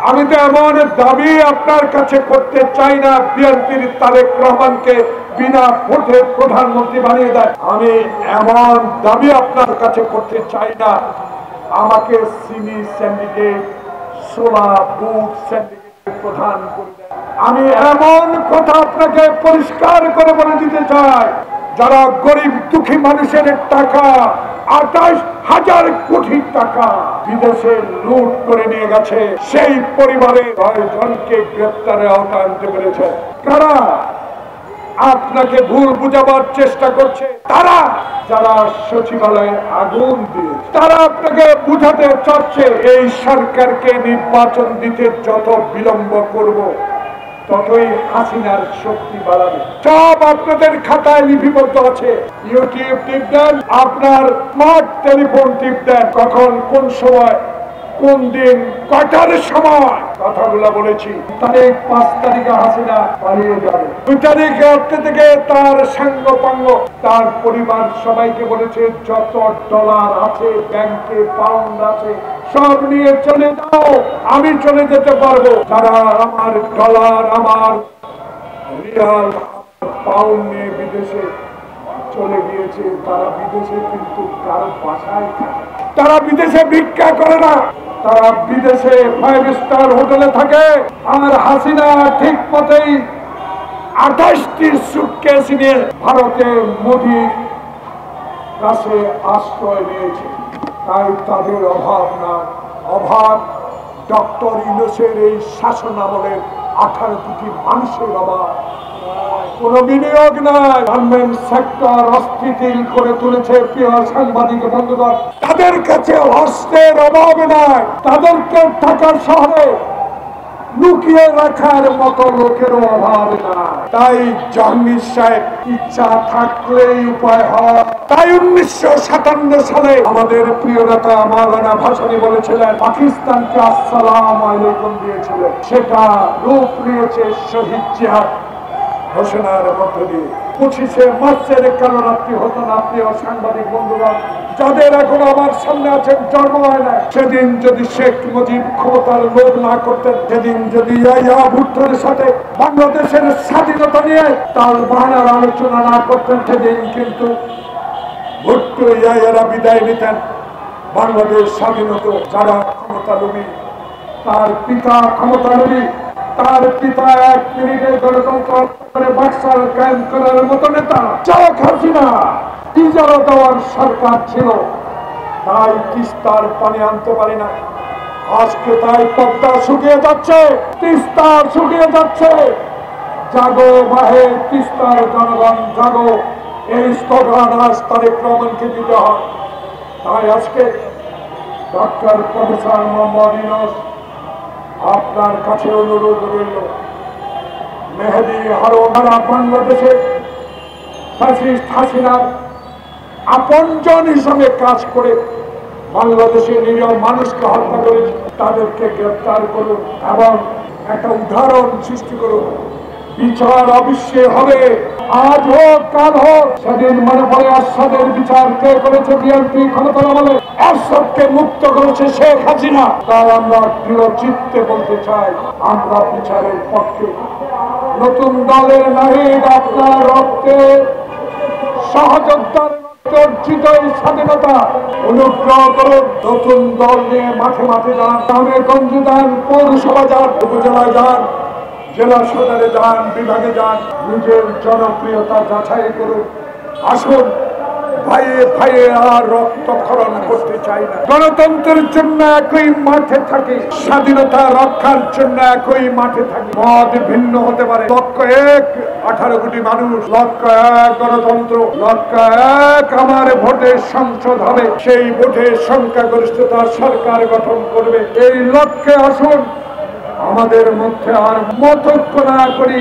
আমি তো এমন দাবি আপনার কাছে করতে চাই না বিএনপির তারেক রহমানকে বিনা ভোটে প্রধানমন্ত্রী বানিয়ে দেয়। আমি এমন দাবি আপনার কাছে করতে চাই না আমাকে সিমি সিন্ডিকেট, সোলা বুথ সিন্ডিকেটের প্রধান করে দেয়। আমি এমন কথা আপনাকে পরিষ্কার করে বলে দিতে চাই, যারা গরিব দুঃখী মানুষের টাকা 28,000 কোটি টাকা বিদেশে লুট করে নিয়ে গেছে, সেই পরিবারের 6 জনকে গ্রেপ্তারের আওতায় আনতে পেরেছে। কারা আপনাকে ভুল বুঝাবার চেষ্টা করছে? তারা যারা সচিবালয়ে আগুন দিয়েছে, তারা আপনাকে বুঝাতে চাচ্ছে এই সরকারকে নির্বাচন দিতে যত বিলম্ব করব ততই হাসিনার শক্তি বাড়াবে। সব আপনাদের খাতায় লিপিবদ্ধ আছে। ইউটিউব টিপ দেন, আপনার স্মার্ট টেলিফোন টিপ দেন, কখন কোন সময় কোন দিন কটার সময় কথাগুলো বলেছি। 5 তারিখে হাসিনা পালিয়ে যাবে, 2 তারিখে আজকে থেকে তার সাঙ্গপাঙ্গ তার পরিবার সবাইকে বলেছে যত ডলার আছে ব্যাংকে, পাউন্ড আছে সব নিয়ে চলে যাও, আমি চলে যেতে পারবো। যারা আমার ডলার, আমার রিয়াল, পাউন্ড নিয়ে বিদেশে চলে গিয়েছে, তারা বিদেশে কিন্তু কারো বাসায় থাকে, তারা বিদেশে ভিক্ষা করে না, তারা বিদেশে 5 স্টার হোটেলে থাকে। আর হাসিনা ঠিক মতোই 28টি সুটকেস নিয়ে ভারতে মোদির কাছে আশ্রয় নিয়েছে। তাই তাদের অভাব না, অভাব ডক্টর ইউনূসের এই শাসন আমলের 18 কোটি মানুষের অভাব। কোন বিনিয়োগ নাই, গার্মেন্ট সেক্টর অস্থিতিশীল করে তুলেছে। প্রিয় সাংবাদিক বন্ধুগণ, তাদের কাছে অস্ত্রের অভাব নাই, তাদেরকে ঢাকা শহরে লুকিয়ে রাখার মতো লোকের অভাব নাই। তাই জাহাঙ্গীর সাহেব ইচ্ছা থাকলেই উপায় হয়। তাই 1957 সালে আমাদের প্রিয় নেতা মাওলানা ভাসানী বলেছিলেন, পাকিস্তানকে আসসালামু আলাইকুম দিয়েছিলেন, সেটা রূপ নিয়েছে শহীদ জিহাদ ঘোষণার মধ্য দিয়ে। 25শে মার্চের কালো রাত্রি হতো না। প্রিয় সাংবাদিক বন্ধুরা, যাদের এখন আমার সামনে আছেন জন্ম হয় না, সেদিন যদি শেখ মুজিব ক্ষমতার লোভ না করতেন, সেদিন যদি ইয়াহিয়া ভুট্টোর সাথে বাংলাদেশের স্বাধীনতা নিয়ে তার বাহানার আলোচনা না করতেন, সেদিন কিন্তু ভুট্টো ইয়াহিয়ারা বিদায় নিতেন, বাংলাদেশ স্বাধীন হতো। যারা ক্ষমতা লোভী, তার পিতা ক্ষমতা লোভী, তার পিতা 1 মিনিটে গণতন্ত্র করে বাক্সার কায়েম করার মতো নেতা শেখ হাসিনা ইজারা দেওয়ার সরকার ছিল। তাই তিস্তার পানি আনতে পারি না। আজকে তাই পদ্মা শুকিয়ে যাচ্ছে, তিস্তা শুকিয়ে যাচ্ছে। জাগো বাহে তিস্তার জনগণ জাগো, এই স্লোগান আজ তারেক রহমানকে দিতে হয়। তাই আজকে ডক্টর প্রফেসর মোহাম্মদ ইউনূস আপনার কাছে অনুরোধ রইল, মেহেদী হারুন বাংলাদেশে ফ্যাসিস্ট হাসিনার আপনজন হিসাবে কাজ করে বাংলাদেশের নিরীহ মানুষকে হত্যা করেছে, তাদেরকে গ্রেফতার করুন এবং একটা উদাহরণ সৃষ্টি করুন। বিচার অবশ্যই হবে, আজ হোক কাল হোক। সেদিন মনে পড়ে আসাদের বিচার কে করেছে? বিএনপি ক্ষমতার আমলে। আসাদকে মুক্ত করেছে শেখ হাসিনা। তাই আমরা দৃঢ় চিত্তে বলতে চাই, আমরা বিচারের পক্ষে। নতুন দলের নাহিদ আপনার রক্তে সহযোদ্ধার অর্জিত স্বাধীনতা অনুগ্রহ করে নতুন দল নিয়ে মাঠে মাঠে যান, গ্রামে গঞ্জে যান, পৌরসভা যান, উপজেলায় যান, জেলা সদরে যান, বিভাগে যান, নিজের জনপ্রিয়তা যাচাই করুন। আসুন, ভাইয়ে ভাইয়ে আর রক্তক্ষরণ করতে চাই না। গণতন্ত্রের জন্য একই মাঠে থাকি, স্বাধীনতা রক্ষার জন্য একই মাঠে থাকি। মত ভিন্ন হতে পারে, লক্ষ্য এক 18 কোটি মানুষ, লক্ষ্য এক গণতন্ত্র, লক্ষ্য এক আমার ভোটে সংসদ হবে, সেই ভোটে সংখ্যাগরিষ্ঠতার সরকার গঠন করবে। এই লক্ষ্যে আসুন, আমাদের মধ্যে আর মতৈক্য না করি।